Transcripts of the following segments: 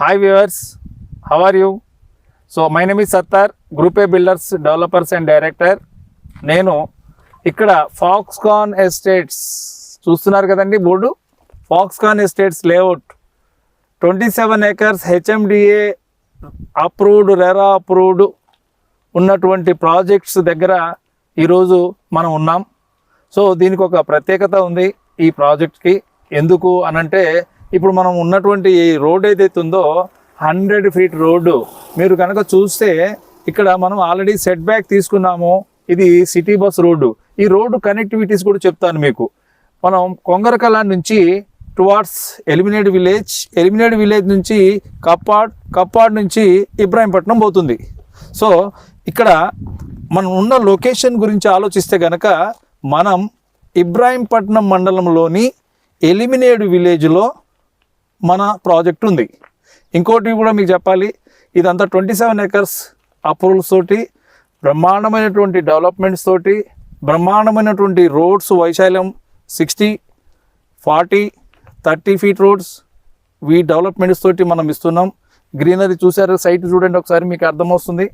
Hi viewers, how are you? So my name is Sattar, Group A Builders, Developers and Director. నేను ఇక్కడ Foxconn estates చూస్తున్నారు కదండి board. Foxconn estates layout 27 acres HMDA approved, RERA approved ఉన్నటువంటి projects దగ్గర ఈరోజు మనం ఉన్నాం. So దీనికి ఒక ప్రత్యేకత ఉంది ఈ ప్రాజెక్ట్కి. ఎందుకు అనంటే ఇప్పుడు మనం ఉన్నటువంటి ఈ రోడ్ ఏదైతే ఉందో 100 feet రోడ్డు. మీరు కనుక చూస్తే ఇక్కడ మనం ఆల్రెడీ సెట్ బ్యాక్ తీసుకున్నాము. ఇది సిటీ బస్ రోడ్డు. ఈ రోడ్డు కనెక్టివిటీస్ కూడా చెప్తాను మీకు. మనం కొంగరకల నుంచి టువార్డ్స్ ఎలిమినేట్ విలేజ్ నుంచి కప్పాడ్ నుంచి ఇబ్రాహీంపట్నం పోతుంది. సో ఇక్కడ మనం ఉన్న లొకేషన్ గురించి ఆలోచిస్తే కనుక మనం ఇబ్రాహీంపట్నం మండలంలోని ఎలిమినేట్ విలేజ్లో మన ప్రాజెక్ట్ ఉంది. ఇంకోటి కూడా మీకు చెప్పాలి, ఇదంతా 27 acres అప్రూవల్స్ తోటి, బ్రహ్మాండమైనటువంటి డెవలప్మెంట్స్ తోటి, బ్రహ్మాండమైనటువంటి రోడ్స్ వైశాల్యం 60, 40, 30 feet రోడ్స్ వీ డెవలప్మెంట్స్ తోటి మనం ఇస్తున్నాం. గ్రీనరీ చూసారు, సైట్ చూడండి ఒకసారి, మీకు అర్థమవుతుంది.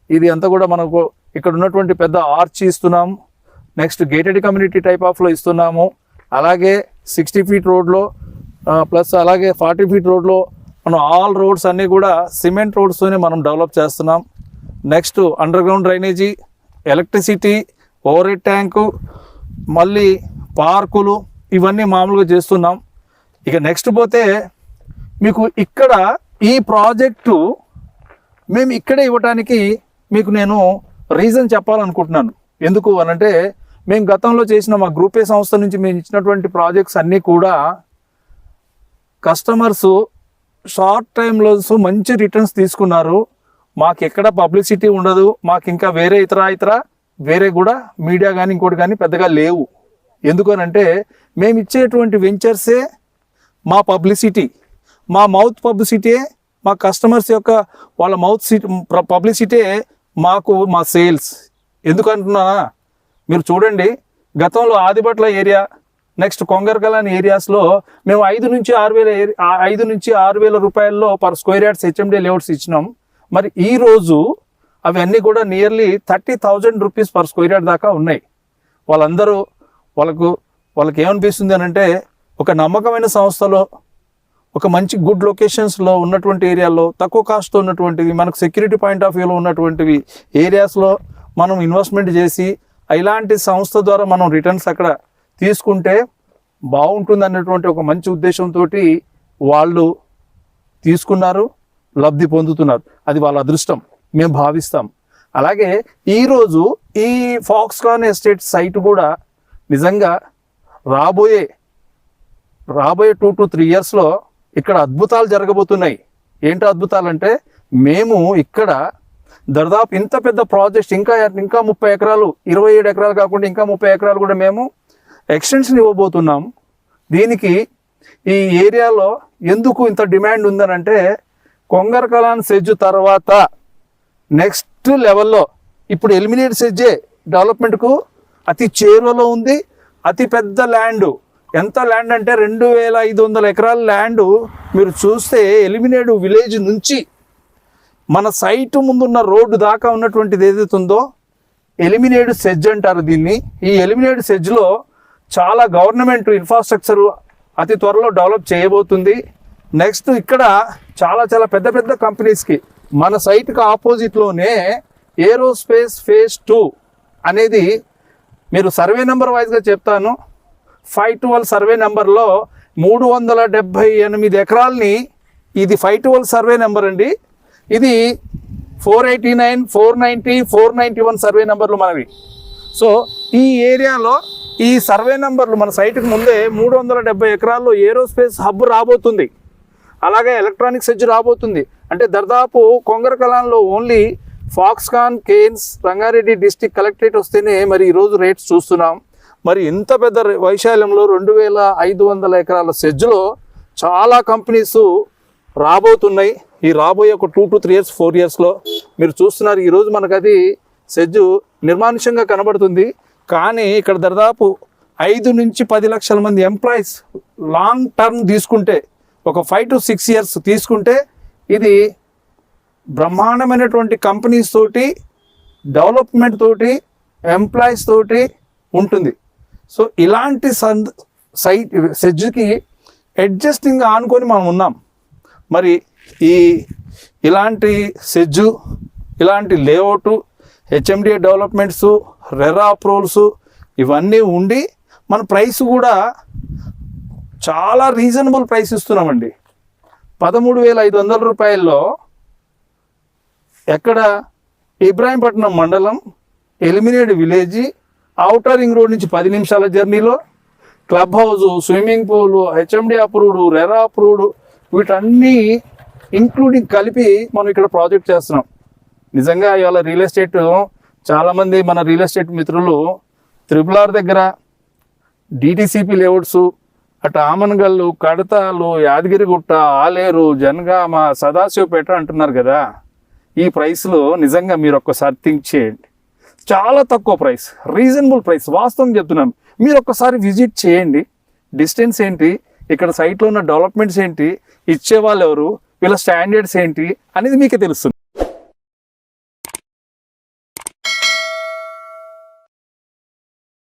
ఇది అంతా కూడా మనకు ఇక్కడ ఉన్నటువంటి పెద్ద ఆర్చ్ ఇస్తున్నాం. నెక్స్ట్ గేటెడ్ కమ్యూనిటీ టైప్ ఆఫ్లో ఇస్తున్నాము. అలాగే 60 feet రోడ్లో ప్లస్ అలాగే 40 feet రోడ్లో మనం ఆల్ రోడ్స్ అన్నీ కూడా సిమెంట్ రోడ్స్తోనే మనం డెవలప్ చేస్తున్నాం. Next under ground drainage, electricity, over head tank, మళ్ళీ పార్కులు, ఇవన్నీ మామూలుగా చేస్తున్నాం. ఇక నెక్స్ట్ పోతే మీకు ఇక్కడ ఈ ప్రాజెక్టు మేము ఇక్కడే ఇవ్వటానికి మీకు నేను రీజన్ చెప్పాలనుకుంటున్నాను. ఎందుకు అనంటే మేము గతంలో చేసిన మా గ్రూప్ ఏ సంస్థ నుంచి మేము ఇచ్చినటువంటి ప్రాజెక్ట్స్ అన్నీ కూడా కస్టమర్స్ షార్ట్ టైంలో మంచి రిటర్న్స్ తీసుకున్నారు. మాకు ఎక్కడ పబ్లిసిటీ ఉండదు, మాకు ఇంకా వేరే కూడా మీడియా కానీ ఇంకోటి కానీ పెద్దగా లేవు. ఎందుకనంటే మేము ఇచ్చేటువంటి వెంచర్సే మా పబ్లిసిటీ, మా మౌత్ పబ్లిసిటీ, మా కస్టమర్స్ యొక్క వాళ్ళ మౌత్ పబ్లిసిటీ మాకు మా సేల్స్. ఎందుకంటున్నానా, మీరు చూడండి, గతంలో ఆదిబట్ల ఏరియా, నెక్స్ట్ కొంగరకలాని ఏరియాస్లో మేము 5 నుంచి 6,000 రూపాయల్లో per square yards HMD layouts ఇచ్చినాం. మరి ఈరోజు అవి అన్నీ కూడా nearly 30,000 rupees per square yard దాకా ఉన్నాయి. వాళ్ళకి ఏమనిపిస్తుంది అని అంటే, ఒక నమ్మకమైన సంస్థలో, ఒక మంచి గుడ్ లొకేషన్స్లో ఉన్నటువంటి ఏరియాలో, తక్కువ కాస్ట్తో ఉన్నటువంటివి, మనకు సెక్యూరిటీ పాయింట్ ఆఫ్ వ్యూలో ఉన్నటువంటివి ఏరియాస్లో మనం ఇన్వెస్ట్మెంట్ చేసి ఇలాంటి సంస్థ ద్వారా మనం రిటర్న్స్ అక్కడ తీసుకుంటే బాగుంటుంది అన్నటువంటి ఒక మంచి ఉద్దేశంతో వాళ్ళు తీసుకున్నారు, లబ్ధి పొందుతున్నారు. అది వాళ్ళ అదృష్టం మేము భావిస్తాం. అలాగే ఈరోజు ఈ ఫాక్స్కాన్ ఎస్టేట్ సైట్ కూడా నిజంగా రాబోయే 2 to 3 yearsలో ఇక్కడ అద్భుతాలు జరగబోతున్నాయి. ఏంటో అద్భుతాలంటే, మేము ఇక్కడ దాదాపు ఇంత పెద్ద ప్రాజెక్ట్ ఇంకా 30 ఎకరాలు, 27 ఎకరాలు కాకుండా ఇంకా 30 ఎకరాలు కూడా మేము ఎక్స్టెన్షన్ ఇవ్వబోతున్నాం. దీనికి ఈ ఏరియాలో ఎందుకు ఇంత డిమాండ్ ఉందనంటే, కొంగరకలాన్ సెజ్ తర్వాత నెక్స్ట్ లెవెల్లో ఇప్పుడు ఎలిమినేట్ సెజ్జే డెవలప్మెంట్కు అతి చేరువలో ఉంది. అతి పెద్ద ల్యాండ్, ఎంత ల్యాండ్ అంటే 2,500 ఎకరాల ల్యాండ్. మీరు చూస్తే ఎలిమినేట్ విలేజ్ నుంచి మన సైటు ముందున్న రోడ్డు దాకా ఉన్నటువంటిది ఏదైతే ఉందో ఎలిమినేట్ సెజ్ అంటారు దీన్ని. ఈ ఎలిమినేట్ సెజ్లో చాలా గవర్నమెంట్ ఇన్ఫ్రాస్ట్రక్చర్ అతి త్వరలో డెవలప్ చేయబోతుంది. నెక్స్ట్ ఇక్కడ చాలా పెద్ద కంపెనీస్కి మన సైట్కి ఆపోజిట్లోనే ఏరోస్పేస్ phase 2 అనేది, మీరు సర్వే నెంబర్ వైజ్గా చెప్తాను, 512 సర్వే నెంబర్లో 378 ఎకరాలని, ఇది 512 సర్వే నెంబర్ అండి. ఇది 489, 490, 491 సర్వే నెంబర్లు మనవి. సో ఈ ఏరియాలో ఈ సర్వే నెంబర్లు మన సైట్కి ముందే 370 ఎకరాల్లో ఏరోస్పేస్ హబ్ రాబోతుంది. అలాగే ఎలక్ట్రానిక్స్ ఎడ్జ్ రాబోతుంది. అంటే దాదాపు కొంగరకలాన్లో only Foxconn, Kaynes, Rangareddy district collectorate వస్తేనే మరి ఈరోజు రేట్స్ చూస్తున్నాం. మరి ఇంత పెద్ద వైశాల్యంలో 2,500 ఎకరాల సెజ్లో చాలా కంపెనీస్ రాబోతున్నాయి. ఈ రాబోయే ఒక 2 to 3 years, 4 yearsలో మీరు చూస్తున్నారు. ఈరోజు మనకు అది సెజ్జు నిర్మానుష్యంగా కనబడుతుంది. కానీ ఇక్కడ దాదాపు 5 నుంచి 10 లక్షల మంది ఎంప్లాయీస్ లాంగ్ టర్మ్ తీసుకుంటే, ఒక 5 to 6 years తీసుకుంటే ఇది బ్రహ్మాండమైనటువంటి కంపెనీస్ తోటి, డెవలప్మెంట్ తోటి, ఎంప్లాయీస్ తోటి ఉంటుంది. సో ఇలాంటి సెడ్జ్కి అడ్జస్టింగ్ ఆనుకొని మనం ఉన్నాం. మరి ఇలాంటి సెడ్జు, ఇలాంటి layout, HMDA developments, RERA approvals ఇవన్నీ ఉండి మన ప్రైస్ కూడా చాలా రీజనబుల్ ప్రైస్ ఇస్తున్నామండి. 13,500 రూపాయల్లో ఎక్కడ ఇబ్రాహీంపట్నం మండలం, ఎలిమినేట్ విలేజ్, ఔటర్ రింగ్ రోడ్ నుంచి 10 నిమిషాల జర్నీలో club house, swimming pool, HMD approved, RERA approved, వీటన్నీ ఇంక్లూడింగ్ కలిపి మనం ఇక్కడ ప్రాజెక్ట్ చేస్తున్నాం. నిజంగా ఇవాళ రియల్ ఎస్టేట్ చాలామంది మన రియల్ ఎస్టేట్ మిత్రులు RRR దగ్గర డిటిసిపి లేఅవుట్స్, అటు ఆమనగల్లు, కడతాలు, యాదగిరిగుట్ట, ఆలేరు, జనగామ, సదాశివపేట అంటున్నారు కదా. ఈ ప్రైస్లో నిజంగా మీరు ఒక్కసారి థింక్ చేయండి. చాలా తక్కువ ప్రైస్, రీజనబుల్ ప్రైస్. వాస్తవం చెప్తున్నాను, మీరు ఒక్కసారి విజిట్ చేయండి. డిస్టెన్స్ ఏంటి, ఇక్కడ సైట్లో ఉన్న డెవలప్మెంట్స్ ఏంటి, ఇచ్చేవాళ్ళు ఎవరు, వీళ్ళ స్టాండర్డ్స్ ఏంటి అనేది మీకే తెలుస్తుంది.